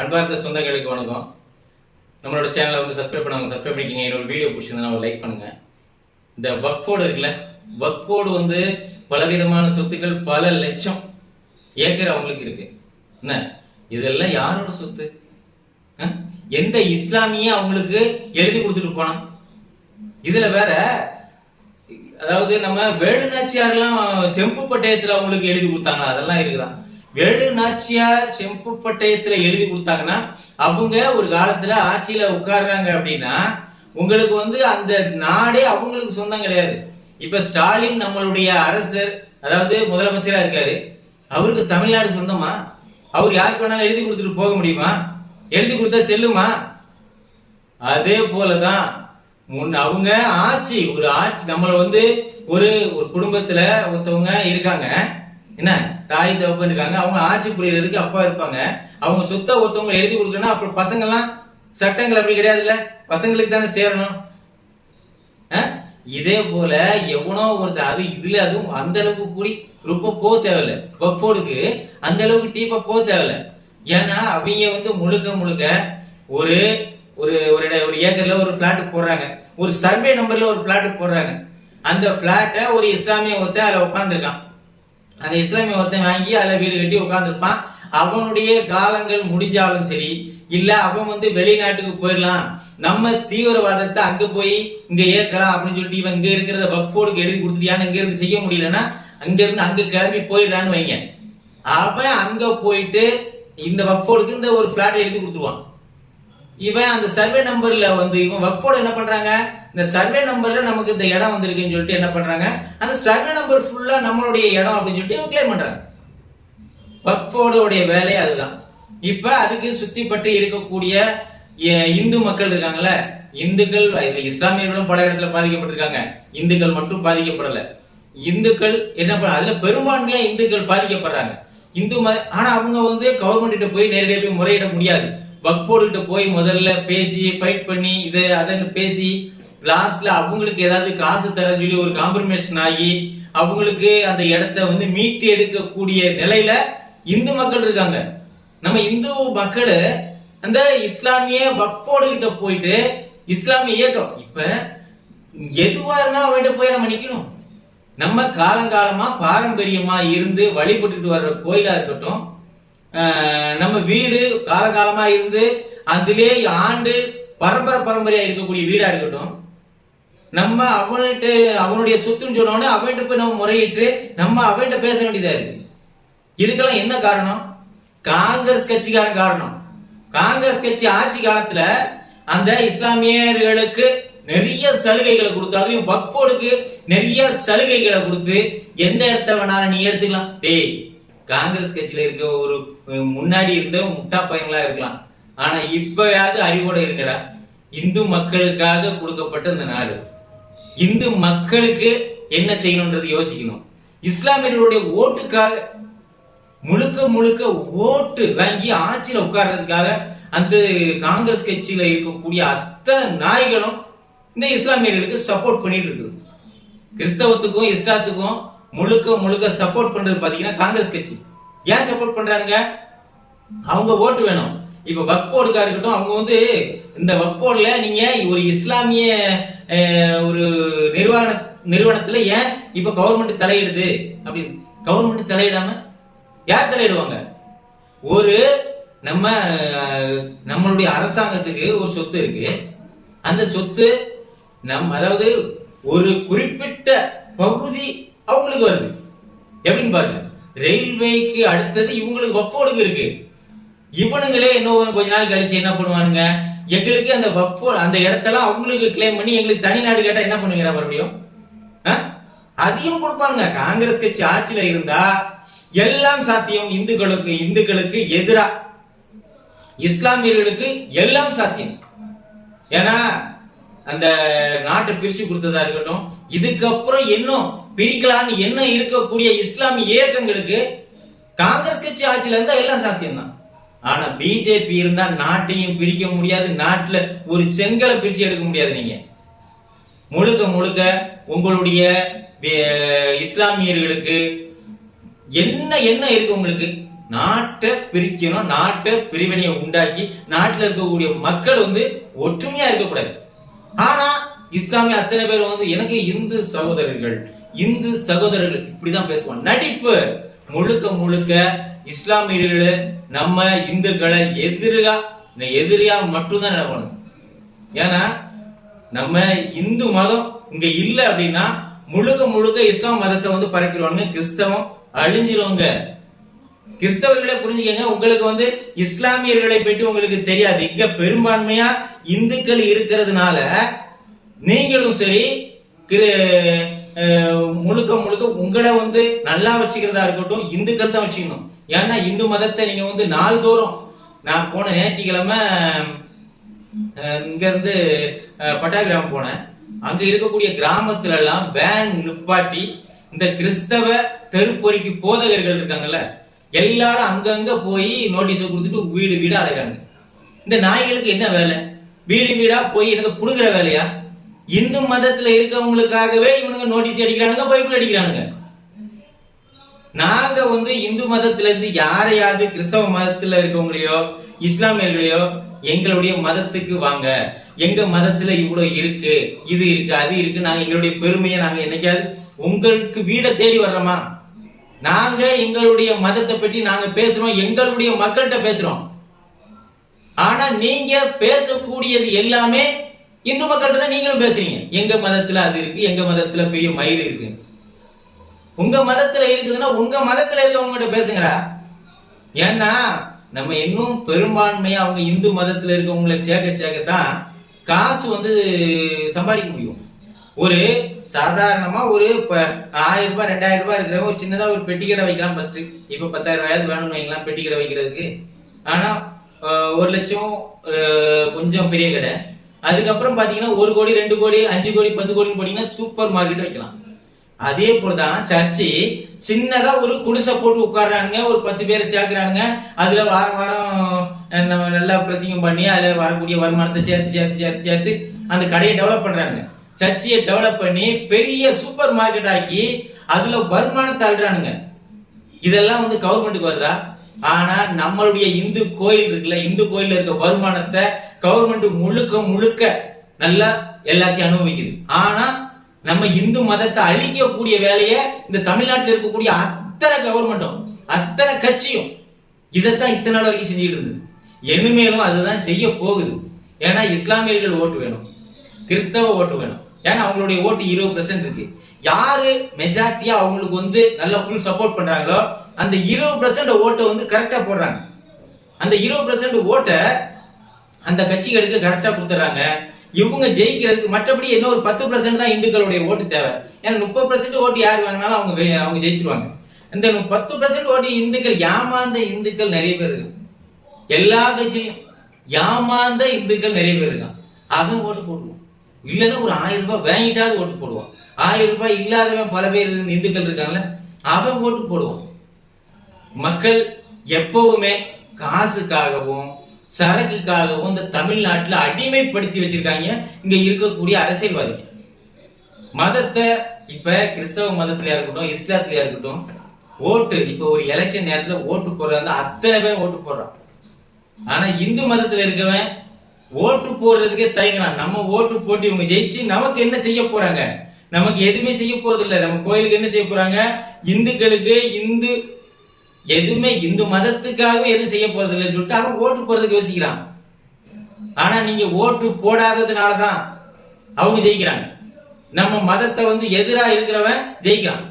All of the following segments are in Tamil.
அன்பார்ந்த சொந்தங்களுக்கு வணக்கம். நம்மளோட சேனலை சப்ஸ்கிரைப் பண்ணுவாங்க, சப்ஸ்கிரைப் பண்ணிக்கங்க. என்னோட வீடியோ பிடிச்சிருந்தா ஒரு லைக் பண்ணுங்க. இந்த வக்ஃபோர்டு இருக்குல்ல, வக்ஃபோர்டு பலவிதமான சொத்துக்கள் பல லட்சம் ஏக்கர் அவங்களுக்கு இருக்கு. என்ன இதெல்லாம் யாரோட சொத்து? எந்த இஸ்லாமிய அவங்களுக்கு எழுதி கொடுத்துட்டு போனான்? இதுல வேற அதாவது நம்ம வேலுநாச்சியார்லாம் செம்பு பட்டயத்துல அவங்களுக்கு எழுதி கொடுத்தாங்களா? அதெல்லாம் இருக்குதான். வேலுநாச்சியார் செம்பு பட்டயத்துல எழுதி கொடுத்தாங்கன்னா அவங்க ஒரு காலத்துல ஆட்சியில உட்கார்றாங்க அப்படின்னா உங்களுக்கு அந்த நாடே அவங்களுக்கு சொந்தம் கிடையாது. இப்ப ஸ்டாலின் நம்மளுடைய அரசர், அதாவது முதலமைச்சரா இருக்காரு, அவருக்கு தமிழ்நாடு சொந்தமா? அவர் யாருக்கு வேணாலும் எழுதி கொடுத்துட்டு போக முடியுமா? எழுதி கொடுத்தா செல்லுமா? அதே போலதான் அவங்க ஆட்சி நம்மள ஒரு குடும்பத்துல ஒருத்தவங்க இருக்காங்க, என்ன தாய் தகப்பன் இருக்காங்க, அவங்க ஆட்சி புரியறதுக்கு அப்பா இருப்பாங்க. அவங்க சொத்தை ஒருத்தவங்க எழுதி கொடுக்கணும். அப்புறம் பசங்க எல்லாம் சட்டங்கள் அப்படி கிடையாதுல்ல, பசங்களுக்கு தானே சேரணும். இதே போல எவனோ ஒருத்தர் அதுவும் அந்த அளவுக்கு கூடி ரொம்ப போக தேவையில்லை. வக்ஃபோர்டுக்கு அந்த அளவுக்கு டீப்பா போக தேவையில்லை. ஏன்னா அவங்க முழுக்க ஒரு ஒரு ஒரு ஏக்கர்ல ஒரு பிளாட் போடுறாங்க, ஒரு சர்வே நம்பர்ல ஒரு பிளாட் போடுறாங்க. அந்த பிளாட்டை ஒரு இஸ்லாமிய ஒருத்தன் அதுல உட்காந்துருக்கான். அந்த இஸ்லாமிய ஒருத்தன் வாங்கி அதுல வீடு கட்டி உட்காந்துருப்பான். அவனுடைய காலங்கள் முடிஞ்சாலும் சரி, இல்ல அவன் வெளிநாட்டுக்கு போயிடலாம், நம்ம தீவிரவாதத்தை அங்க போய் இங்க ஏற்கலாம் அப்படின்னு சொல்லிட்டு இவன் இங்க இருக்கிறத வக்ஃபோர்டுக்கு எழுதி கொடுத்துட்டியான்னு இங்க இருந்து செய்ய முடியலன்னா அங்க இருந்து அங்க கிளம்பி போயிடலான்னு வைங்க. அவன் அங்க போயிட்டு இந்த வக்ஃபோர்டுக்கு இந்த ஒரு பிளாட் எழுதி கொடுத்துருவான். இவன் அந்த சர்வே நம்பர்ல இவன் வக்ஃபோர்டு என்ன பண்றாங்க, இந்த சர்வே நம்பர்ல நமக்கு இந்த இடம் வந்திருக்குன்னு சொல்லிட்டு என்ன பண்றாங்க, அந்த சர்வே நம்பர் ஃபுல்லா நம்மளுடைய இடம் அப்படின்னு சொல்லிட்டு இவன் கிளைம் பண்றாங்க. வக்ஃபோர்டுடைய வேலை அதுதான். இப்ப அதுக்கு சுத்தி பற்றி இருக்கக்கூடிய இந்து மக்கள் இருக்காங்கல்ல, இந்துக்கள், இஸ்லாமியர்களும் பல இடத்துல பாதிக்கப்பட்டிருக்காங்க, இந்துக்கள் மட்டும் பாதிக்கப்படல. இந்துக்கள் என்ன பண்ண, அதுல பெரும்பான்மையா இந்துக்கள் பாதிக்கப்படுறாங்க. ஆனா அவங்க கவர்மெண்ட் கிட்ட போய் நேரடியாக போய் முறையிட முடியாது. வக்ஃபோர்டு கிட்ட போய் முதல்ல பேசி ஃபைட் பண்ணி இதை அதன்னு பேசி லாஸ்ட்ல அவங்களுக்கு ஏதாவது காசு தர சொல்லி ஒரு காம்ப்ரமைசேஷன் ஆகி அவங்களுக்கு அந்த இடத்த மீட்டு எடுக்கக்கூடிய நிலையில இந்து மக்கள் இருக்காங்க. நம்ம இந்து மக்கள் அந்த இஸ்லாமிய வக்ஃபோர்டு கிட்ட போயிட்டு இஸ்லாமிய இயக்கம் இப்ப எதுவா இருந்தாலும் அவங்ககிட்ட போய் நம்ம நிக்கணும். நம்ம காலங்காலமா பாரம்பரியமா இருந்து வழிபட்டுட்டு வர்ற கோயிலா இருக்கட்டும், நம்ம வீடு காலகாலமா இருந்து அதிலே ஆண்டு பரம்பரையா இருக்கக்கூடிய வீடா இருக்கட்டும், நம்ம அவனுடைய சொத்துன்னு சொன்னோன்னு அவன்கிட்ட போய் நம்ம முறையிட்டு நம்ம அவன்கிட்ட பேச வேண்டியதா இருக்கு. இதுக்கெல்லாம் என்ன காரணம்? காங்கிரஸ் கட்சிக்காரன் காரணம். காங்கிரஸ் கட்சி ஆட்சி காலத்துல அந்த இஸ்லாமியர்களுக்கு நிறைய சலுகைகளை கொடுத்து, அதுலயும் வக்ஃபோர்டுக்கு நிறைய சலுகைகளை கொடுத்து எந்த இடத்த வேணாலும் நீ எடுத்துக்கலாம். டேய், காங்கிரஸ் கட்சியில இருக்க ஒரு முன்னாடி இருந்த முட்டா பையங்களா இருக்கலாம், ஆனா இப்பயாவது அறிவோட இருக்கடா. இந்து மக்களுக்காக கொடுக்கப்பட்ட இந்த நாடு, இந்து மக்களுக்கு என்ன செய்யணும்ன்றது யோசிக்கணும். இஸ்லாமியர்களுடைய ஓட்டுக்காக முழுக்க ஓட்டு வாங்கி ஆட்சியில உட்கார்றதுக்காக அந்த காங்கிரஸ் கட்சியில இருக்கக்கூடிய அத்தனை நாய்களும் இந்த இஸ்லாமியர்களுக்கு சப்போர்ட் பண்ணிட்டு இருக்குது. கிறிஸ்தவத்துக்கும் இஸ்லாத்துக்கும் முழுக்க சப்போர்ட் பண்றது பாத்தீங்கன்னா காங்கிரஸ் கட்சி. ஏன் சப்போர்ட் பண்றாங்க? அவங்க ஓட்டு வேணும். இப்ப வக்ஃபோர்டுக்கா இருக்கட்டும், அவங்க இந்த வக்ஃபோர்டுல நீங்க ஒரு இஸ்லாமிய ஒரு நிறுவனத்துல ஏன் இப்ப கவர்மெண்ட் தலையிடுது அப்படின்னு? கவர்மெண்ட் தலையிடாம யார் தலையிடுவாங்க? ஒரு நம்மளுடைய அரசாங்கத்துக்கு ஒரு சொத்து இருக்கு. அந்த சொத்து அதாவது ஒரு குறிப்பிட்ட பகுதி அவங்களுக்கு வருது. எப்படின்னு பாருங்க, ரயில்வேக்கு அடுத்தது இவங்களுக்கு வக்ஃபோர்டுக்கு இருக்கு. இவனுங்களே இன்னும் கொஞ்ச நாள் கழிச்சு என்ன பண்ணுவானுங்க, எங்களுக்கு அந்த வக்ஃபோர்டு அந்த இடத்தெல்லாம் அவங்களுக்கு கிளைம் பண்ணி எங்களுக்கு தனி நாடு கேட்டா என்ன பண்ணுவீங்க மறுபடியும்? அதையும் கொடுப்பானுங்க. காங்கிரஸ் கட்சி ஆட்சியில இருந்தா எல்லாம் சாத்தியம். இந்துக்களுக்கு எதிரா இஸ்லாமியர்களுக்கு எல்லாம் சாத்தியம். ஏன்னா அந்த நாட்டை பிரிச்சு கொடுத்ததா இருக்கட்டும், இதுக்கப்புறம் இன்னும் பிரிக்கலான்னு என்ன இருக்கக்கூடிய இஸ்லாமிய இயக்கங்களுக்கு காங்கிரஸ் கட்சி ஆட்சியில இருந்தா எல்லாம் சாத்தியம் தான். ஆனா பிஜேபி இருந்தா நாட்டையும் பிரிக்க முடியாது, நாட்டுல ஒரு செங்கலை பிரிச்சு எடுக்க முடியாது. நீங்க முழுக்க உங்களுடைய இஸ்லாமியர்களுக்கு என்ன இருக்கு உங்களுக்கு? நாட்டை பிரிக்கணும், நாட்டை பிரிவினையை உண்டாக்கி நாட்டில் இருக்கக்கூடிய மக்கள் வந்து ஒற்றுமையா இருக்கக்கூடாது. ஆனா இஸ்லாமிய அத்தனை பேர் வந்து எனக்கு இந்து சகோதரர்கள் இப்படிதான் பேசுவாங்க. நடிப்பு முழுக்க முழுக்க இஸ்லாமியர்களை நம்ம இந்துக்களை எதிரியா மட்டும்தான் நினைக்கணும். ஏன்னா நம்ம இந்து மதம் இங்க இல்லை அப்படின்னா முழுக்க முழுக்க இஸ்லாம் மதத்தை வந்து பரப்பிடுவாங்க, கிறிஸ்தவம் அழிஞ்சிருவாங்க. கிறிஸ்தவர்களை புரிஞ்சுக்கங்க, உங்களுக்கு வந்து இஸ்லாமியர்களை பற்றி உங்களுக்கு தெரியாது. இங்க பெரும்பான்மையா இந்துக்கள் இருக்கிறதுனால நீங்களும் சரி முழுக்க முழுக்க உங்களை வந்து நல்லா வச்சுக்கிறதா இருக்கட்டும், இந்துக்கள் தான் வச்சுக்கணும். ஏன்னா இந்து மதத்தை நீங்க வந்து நாள்தோறும், நான் போன ஞாயிற்றுக்கிழமை இங்க இருந்து பட்டாகிராமம் போனேன். அங்க இருக்கக்கூடிய கிராமத்துல எல்லாம் வேன் நிப்பாட்டி இந்த கிறிஸ்தவ தெருப்பொறிக்கு போதகர்கள் இருக்காங்கல்ல, எல்லாரும் அங்கங்க போய் நோட்டீஸ் கொடுத்துட்டு வீடு வீடா அலைகிறாங்க. இந்த நாய்களுக்கு என்ன வேலை? வீடு வீடா போய் எனக்கு புடுகிற வேலையா? இந்து மதத்துல இருக்கவங்களுக்காகவே இவனுங்க நோட்டீஸ் அடிக்கிறானுங்க, பைபிள் அடிக்கிறானுங்க. நாங்க வந்து இந்து மதத்துல இருந்து யாரையாவது கிறிஸ்தவ மதத்துல இருக்கவங்களையோ இஸ்லாமியர்களையோ எங்களுடைய மதத்துக்கு வாங்க, எங்க மதத்துல இவ்வளவு இருக்கு, இது இருக்கு, அது இருக்கு, நாங்க எங்களுடைய பெருமையை நாங்க என்னைக்காவது உங்களுக்கு வீடை தேடி வர்றோமா? நாங்க எங்களுடைய மதத்தை பற்றி நாங்க பேசுறோம், எங்களுடைய மக்கள்கிட்ட பேசுறோம். ஆனா நீங்க பேசக்கூடியது எல்லாமே இந்து மக்கள்கிட்ட தான் நீங்களும் பேசுறீங்க. எங்க மதத்துல அது இருக்கு, எங்க மதத்துல பெரிய மயில் இருக்கு. உங்க மதத்துல இருக்குதுன்னா உங்க மதத்துல இருக்கவங்ககிட்ட பேசுங்கடா. ஏன்னா நம்ம இன்னும் பெரும்பான்மையா அவங்க இந்து மதத்துல இருக்கவங்களை சேர்க்கத்தான் காசு வந்து சம்பாதிக்க முடியும். ஒரு சாதாரணமா ஒரு 1000 ரூபாய் 2000 ரூபாய் இருக்கிற ஒரு சின்னதா ஒரு பெட்டி கடை வைக்கலாம். ஃபர்ஸ்ட் இப்ப 10,000 ரூபாய் வேணும்னு வைக்கலாம் பெட்டி கடை வைக்கிறதுக்கு. ஆனா 1 லட்சம் கொஞ்சம் பெரிய கடை. அதுக்கப்புறம் பாத்தீங்கன்னா 1 கோடி 2 கோடி 5 கோடி 10 கோடின்னு போட்டீங்கன்னா சூப்பர் மார்க்கெட் வைக்கலாம். அதே போலதான் சர்ச்சு சின்னதா ஒரு குடிசை போட்டு உட்கார்றானுங்க, ஒரு 10 பேரை சேர்க்கிறானுங்க. அதுல வாரம் நம்ம நல்லா பிரசிங்கம் பண்ணி அதுல வரக்கூடிய வருமானத்தை சேர்த்து அந்த கடையை டெவலப் பண்றானுங்க. சர்ச்சையை டெவலப் பண்ணி பெரிய சூப்பர் மார்க்கெட் ஆக்கி அதுல வருமானத்தை அள்ளுறானுங்க. இதெல்லாம் வந்து கவர்மெண்ட்டுக்கு வருதா? ஆனா நம்மளுடைய இந்து கோயில் இருக்குல்ல, இந்து கோயில்ல இருக்க வருமானத்தை கவர்மெண்ட் முழுக்க நல்லா எல்லாத்தையும் அனுபவிக்குது. ஆனா நம்ம இந்து மதத்தை அழிக்கக்கூடிய வேலையை இந்த தமிழ்நாட்டில் இருக்கக்கூடிய அத்தனை கவர்மெண்ட்டும் அத்தனை கட்சியும் இதைத்தான் இத்தனை நாள் வரைக்கும் செஞ்சுட்டு இருந்தது. இனிமேலும் அதுதான் செய்ய போகுது. ஏன்னா இஸ்லாமியர்கள் ஓட்டு வேணும், கிறிஸ்தவ ஓட்டு வேணும். ஏன்னா அவங்களுடைய ஓட்டு 20% இருக்கு. யாரு மெஜாரிட்டியா அவங்களுக்கு வந்து நல்லா ஃபுல் சப்போர்ட் பண்றாங்களோ அந்த 20% ஓட்டை வந்து கரெக்டா போடுறாங்க. அந்த 20% ஓட்டை அந்த கட்சிகளுக்கு கரெக்டா கொடுத்துறாங்க. இவங்க ஜெயிக்கிறதுக்கு மற்றபடி என்ன ஒரு 10% தான் இந்துக்களுடைய ஓட்டு தேவை. ஏன்னா 30% ஓட்டு யார் வாங்கினாலும் அவங்க ஜெயிச்சிருவாங்க. இந்த 10% ஓட்டு இந்துக்கள், ஏமாந்த இந்துக்கள் நிறைய பேர் இருக்கு. எல்லா கட்சியிலும் ஏமாந்த இந்துக்கள் நிறைய பேர் இருக்கான். அவன் ஓட்டு போடுவான். இல்லைன்னா ஒரு 1000 ரூபாய் வாங்கிட்டாவது ஓட்டு போடுவான். 1000 ரூபாய் இல்லாதவன் பல பேர் இந்துக்கள் இருக்காங்கல்ல, அவன் ஓட்டு போடுவான். மக்கள் எப்பவுமே காசுக்காகவும் சரக்குக்காகவும் இந்த தமிழ்நாட்டில் அடிமைப்படுத்தி வச்சிருக்காங்க இங்க இருக்கக்கூடிய அரசியல்வாதிகள். மதத்தை இப்ப கிறிஸ்தவ மதத்திலயா இருக்கட்டும் இஸ்லாத்திலயா இருக்கட்டும், ஓட்டு இப்ப ஒரு எலெக்ஷன் நேரத்துல ஓட்டு போடுறாங்க, அத்தனை பேர் ஓட்டு போடுறான். ஆனா இந்து மதத்துல இருக்கவன் ஓட்டு போடுறதுக்கே தயங்குறான். நம்ம ஓட்டு போட்டு இவங்க ஜெயிச்சு நமக்கு என்ன செய்ய போறாங்க? நமக்கு எதுவுமே செய்ய போறது இல்லை. நம்ம கோயிலுக்கு என்ன செய்ய போறாங்க? இந்துக்களுக்கு எதுவுமே இந்து மதத்துக்காகவே எதுவும் செய்ய போறது இல்லைன்னு சொல்லிட்டு அவன் ஓட்டு போறதுக்கு யோசிக்கிறான். ஆனா நீங்க ஓட்டு போடாததுனாலதான் அவங்க ஜெயிக்கிறாங்க. நம்ம மதத்தை வந்து எதிரா இருக்கிறவன் ஜெயிக்கிறான்.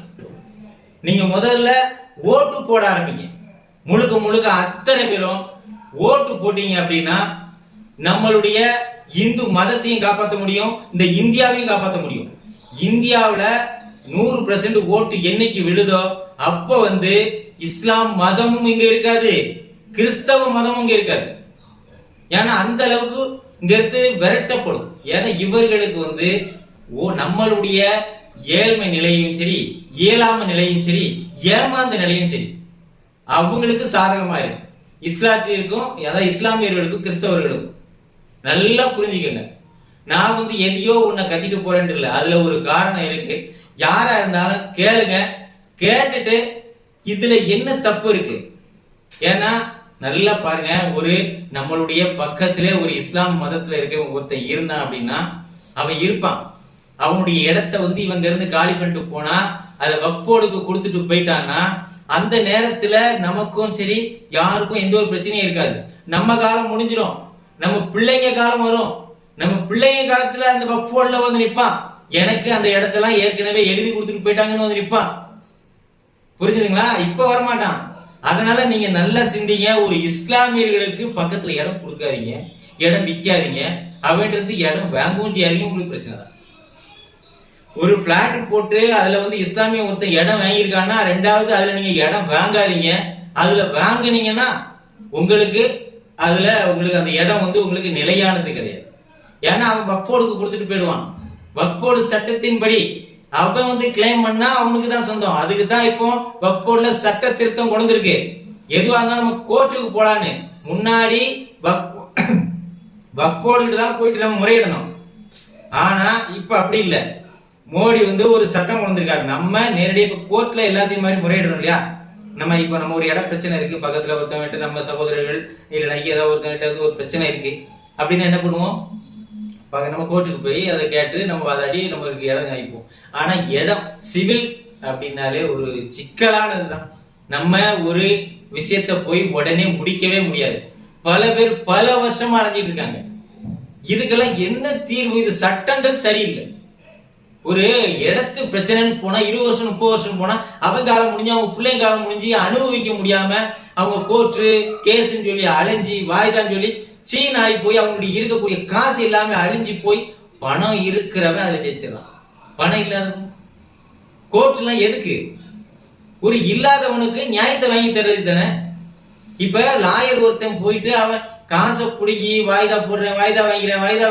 நீங்க முதல்ல ஓட்டு போட ஆரம்பிங்க. முழுக்க அத்தனை பேரும் ஓட்டு போட்டீங்க அப்படின்னா நம்மளுடைய இந்து மதத்தையும் காப்பாற்ற முடியும், இந்த இந்தியாவையும் காப்பாற்ற முடியும். இந்தியாவில் 100% ஓட்டு என்னைக்கு விழுதோ அப்ப வந்து இஸ்லாம் மதமும் இங்க இருக்காது, கிறிஸ்தவ மதமும் இங்க இருக்காது. ஏன்னா அந்த அளவுக்கு இங்க இருந்து விரட்டப்படும். ஏன்னா இவர்களுக்கு வந்து நம்மளுடைய ஏழ்மை நிலையும் சரி, இயலாம நிலையும் சரி, ஏமாந்த நிலையும் சரி அவங்களுக்கு சாதகமா இருக்கு. இஸ்லாத்திற்கும் அதாவது இஸ்லாமியர்களுக்கும் கிறிஸ்தவர்களுக்கும் நல்லா புரிஞ்சுக்கங்க. நான் வந்து எதையோ உன்னை கத்திட்டு போறேன்னு இல்லை, அதுல ஒரு காரணம் இருக்கு. யாரா இருந்தாலும் கேளுங்க, கேட்டுட்டு இதுல என்ன தப்பு இருக்கு, ஏன்னா நல்லா பாருங்க, ஒரு நம்மளுடைய பக்கத்திலே ஒரு இஸ்லாம் மதத்துல இருக்க ஒருத்தன் இருந்தான் அப்படின்னா அவன் இருப்பான். அவனுடைய இடத்த வந்து இவங்க இருந்து காலி பண்ணிட்டு போனா அதை வக்ஃபோர்டுக்கு கொடுத்துட்டு போயிட்டான்னா அந்த நேரத்துல நமக்கும் சரி யாருக்கும் எந்த ஒரு பிரச்சனையும் இருக்காது. நம்ம காலம் முடிஞ்சிடும், நம்ம பிள்ளைங்க காலம் வரும். நம்ம பிள்ளைங்க காலத்துல அந்த வக்ஃபோர்டுல வந்து நிப்பான். எனக்கு அந்த இடத்தெல்லாம் ஏற்கனவே எழுதி கொடுத்துட்டு போயிட்டாங்கன்னு வந்து நிப்பான். புரிஞ்சுதுங்களா? இப்ப வரமாட்டான். அதனால நீங்க நல்லா சிந்திங்க. ஒரு இஸ்லாமியர்களுக்கு பக்கத்துல இடம் கொடுக்காதீங்க, இடம் விற்காதீங்க, அவன்கிட்ட இருந்து இடம் வாங்கவும் செய்யாதீங்க. உங்களுக்கு பிரச்சனை தான். ஒரு பிளாட் போட்டு அதுல வந்து இஸ்லாமிய ஒருத்தர் இடம் வாங்கியிருக்கான்னா ரெண்டாவது அதுல நீங்க இடம் வாங்காதீங்க. அதுல வாங்கினீங்கன்னா உங்களுக்கு அந்த இடம் வந்து உங்களுக்கு நிலையானது கிடையாது. ஏன்னா அவன் வக்ஃபோர்டுக்கு கொடுத்துட்டு போயிடுவான். வக்ஃபோர்டு சட்டத்தின்படி அவன் வந்து கிளைம் பண்ணா அவனுக்கு தான் சொந்தம். அதுக்கு தான் இப்போ வக்ஃபோர்டுல சட்ட திருத்தம் கொண்டு இருக்கு. எதுவா இருந்தாலும் நம்ம கோர்ட்டுக்கு போலான்னு முன்னாடி வக்ஃபோர்டு தான் போயிட்டு நம்ம முறையிடணும். ஆனா இப்ப அப்படி இல்லை. மோடி வந்து ஒரு சட்டம் கொண்டு இருக்காரு. நம்ம நேரடியாக கோர்ட்ல எல்லாத்தையும் மாதிரி முறையிடணும் இல்லையா? நம்ம ஒரு இட பிரச்சனை இருக்கு, பக்கத்துல ஒருத்தவங்க நம்ம சகோதரர்கள் இல்ல ஏதாவது ஒருத்தவங்க ஒரு பிரச்சனை இருக்கு அப்படின்னு என்ன பண்ணுவோம்? நம்ம கோர்ட்டுக்கு போய் அதை கேட்டு நம்ம வாதாடி நம்மளுக்கு இடம் வாங்கிப்போம். ஆனா இடம் சிவில் அப்படின்னாலே ஒரு சிக்கலானதுதான். நம்ம ஒரு விஷயத்த போய் உடனே முடிக்கவே முடியாது. பல பேர் பல வருஷமா அடைஞ்சிட்டு இருக்காங்க. இதுக்கெல்லாம் என்ன தீர்வு? இது சட்டங்கள் சரியில்லை. ஒரு இடத்து பிரச்சனைன்னு போனா 20 வருஷம் 30 வருஷம் போனா அவன் காலம் முடிஞ்சு அவங்க பிள்ளைங்க காலம் முடிஞ்சு அனுபவிக்க முடியாம அவங்க கோர்ட்டு கேஸ்ன்னு சொல்லி அலைஞ்சி வாய்தான்னு சொல்லி சீன் ஆகி போய் அவங்களுடைய இருக்கக்கூடிய காசு எல்லாமே அழிஞ்சு போய் பணம் இருக்கிறவன் அதை ஜெயிச்சிடலாம். பணம் இல்லாதவன் கோர்ட் எல்லாம் எதுக்கு? ஒரு இல்லாதவனுக்கு நியாயத்தை வாங்கி தர்றது தானே. இப்ப லாயர் ஒருத்தன் போயிட்டு அவன் காசை பிடிக்கி வாய்தா போடுறேன், வாய்தா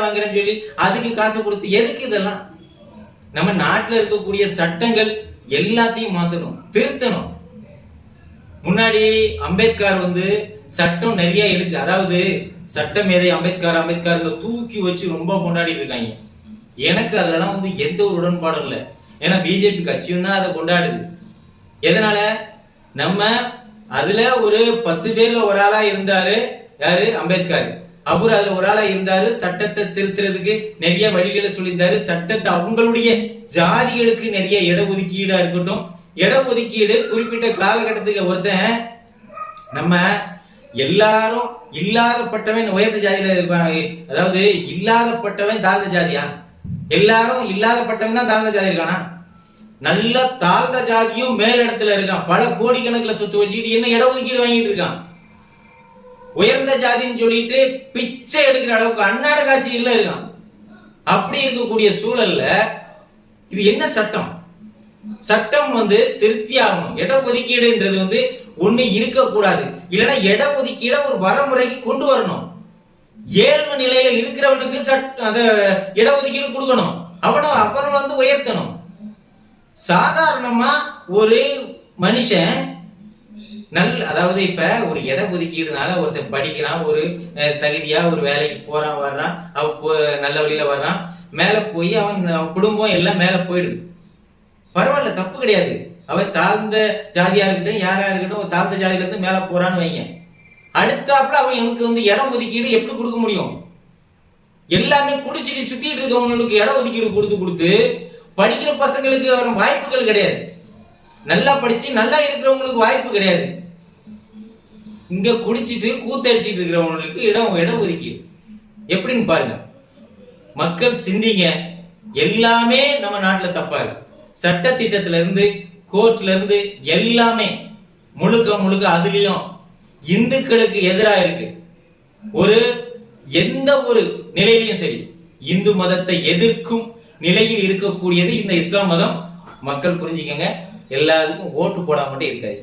வாங்குறேன்னு சொல்லி அதுக்கு காசை கொடுத்து எதுக்கு? இதெல்லாம் நம்ம நாட்டில் இருக்கக்கூடிய சட்டங்கள் எல்லாத்தையும் மாத்தணும், திருத்தணும். முன்னாடி அம்பேத்கர் வந்து சட்டம் நிறைய எழுது, அதாவது சட்டம் மேதை அம்பேத்கர் தூக்கி வச்சு ரொம்ப கொண்டாடி இருக்காங்க. எனக்கு அதெல்லாம் வந்து எந்த ஒரு உடன்பாடும் இல்லை. ஏன்னா பிஜேபி கட்சியும் தான் அதை கொண்டாடுது. எதனால? நம்ம அதுல ஒரு 10 பேர்ல ஒரு ஆளா இருந்தாரு யாரு? அம்பேத்கர். அவர் அதுல ஒரு ஆளா இருந்தாரு. சட்டத்தை திருத்துறதுக்கு நிறைய வழிகளை சொல்லியிருந்தாரு. சட்டத்தை அவங்களுடைய ஜாதிகளுக்கு நிறைய இடஒதுக்கீடா இருக்கட்டும், இடஒதுக்கீடு குறிப்பிட்ட காலகட்டத்துக்கு ஒருத்தன் நம்ம எல்லாரும் இல்லாதப்பட்டவன் உயர்ந்த ஜாதியில இருப்பாங்க. அதாவது இல்லாதப்பட்டவன் தாழ்ந்த ஜாதியா? எல்லாரும் இல்லாதப்பட்டவன் தான் தாழ்ந்த ஜாதி இருக்கானா? நல்ல தாழ்ந்த ஜாதியும் மேலிடத்துல இருக்கான். பல கோடிக்கணக்கில் சொத்து வச்சுக்கிட்டு என்ன இடஒதுக்கீடு வாங்கிட்டு இருக்கான். உயர்ந்த ஜாதின்னு சொல்லிட்டு பிச்சை எடுக்கிற அளவுக்கு அன்னாட காட்சிகள்ல இருக்கான். அப்படி இருக்கக்கூடிய சூழல்ல இது என்ன சட்டம்? சட்டம் வந்து திருப்தி ஆகணும். இடஒதுக்கீடுன்றது வந்து ஒண்ணு இருக்கக்கூடாது. இல்லைன்னா இடஒதுக்கீட ஒரு வரமுறைக்கு கொண்டு வரணும். ஏழ்மை நிலையில இருக்கிறவனுக்கு அந்த இடஒதுக்கீடு கொடுக்கணும். அப்புறம் வந்து உயர்த்தணும். சாதாரணமா ஒரு மனுஷன் அதாவது இப்ப ஒரு இடஒதுக்கீடுனால ஒருத்தர் படிக்கிறான், ஒரு தகுதியா ஒரு வேலைக்கு போறான், வர்றான், நல்ல வழியில வர்றான், மேல போய் அவன் குடும்பம் எல்லாம் மேல போயிடுது. பரவாயில்ல, தப்பு கிடையாது. அவன் தாழ்ந்த ஜாதியா இருக்கட்டும், யாரா இருக்கட்டும், தாழ்ந்த ஜாதியில இருந்து மேல போறான்னு வைங்க. அடுத்தாப்புல அவன் எனக்கு வந்து இடம் ஒதுக்கீடு எப்படி கொடுக்க முடியும்? எல்லாமே குடிச்சிட்டு சுத்திட்டு இருக்கவங்களுக்கு இட ஒதுக்கீடு கொடுத்து படிக்கிற பசங்களுக்கு வரும் வாய்ப்புகள் கிடையாது. நல்லா படிச்சு நல்லா இருக்கிறவங்களுக்கு வாய்ப்பு கிடையாது. இங்க குடிச்சிட்டு கூத்தடிச்சிட்டு இருக்கிறவங்களுக்கு இடம் ஒதுக்கீடு எப்படின்னு பாருங்க. மக்கள் சிந்திங்க. எல்லாமே நம்ம நாட்டுல தப்பா இருக்கு. சட்ட திட்டத்துல இருந்து கோர்ட்ல இருந்து எல்லாமே முழுக்க அதுலயும் இந்துக்களுக்கு எதிராக இருக்கு. எந்த ஒரு நிலையிலையும் சரி இந்து மதத்தை எதிர்க்கும் நிலையில் இருக்கக்கூடியது இந்த இஸ்லாம் மதம். மக்கள் புரிஞ்சுக்கங்க. எல்லாத்துக்கும் ஓட்டு போடாம மட்டும் இருக்காது.